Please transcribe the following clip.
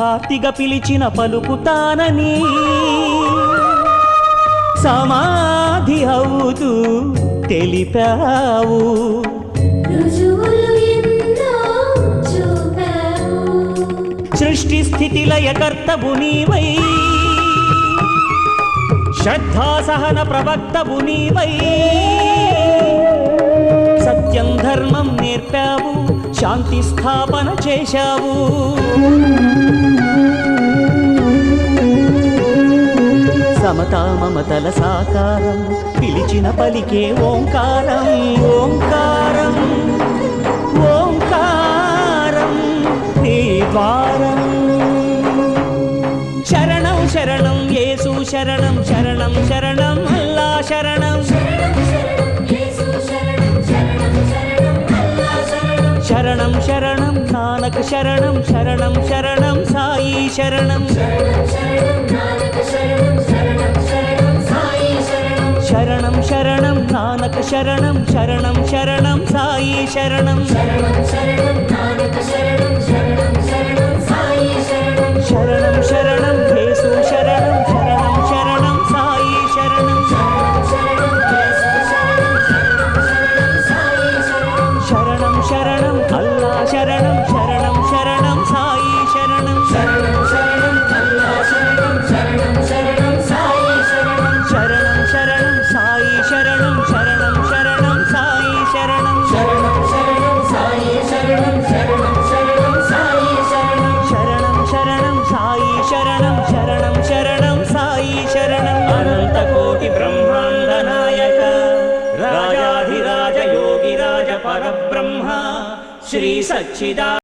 శుద్ధార్తిగా పిలిచిన పలుకుతానని సమాధి అవుతూ తెలిపావు. సృష్టి స్థితి లయకర్తవు నీవై, శ్రద్ధా సహన ప్రవక్తవు నీవై. సత్యం ధర్మం నేర్పావు, శాంతి స్థాపన చేశావు. సమతా మమతల సాకారం పిలిచిన పలికే ఓంకారం. ఓంకారం ఓంకారం నీ ద్వారం. శరణం శరణం యేసు శరణం, శరణం శరణం అల్లా శరణం. శరణం శరణం నానక్ శరణం, శరణం శరణం సాయి శరణం. శరణం శరణం నానక్ శరణం, శరణం శరణం సాయి శరణం. శరణం శరణం యేసు శరణం, శరణం శరణం సాయి శరణం. శరణం శరణం అల్లా శరణం, శరణం శరణం సాయి శరణం. శరణం శరణం సాయి శరణం, శరణం శరణం సాయి శరణం. శరణం శరణం సాయి శరణం, శరణం సాయి శరణం, శరణం శరణం సాయి శరణం. అనంత కోటి బ్రహ్మాండ నాయక, రాజాధిరాజ యోగిరాజ పరబ్రహ్మ శ్రీ సచ్చిదా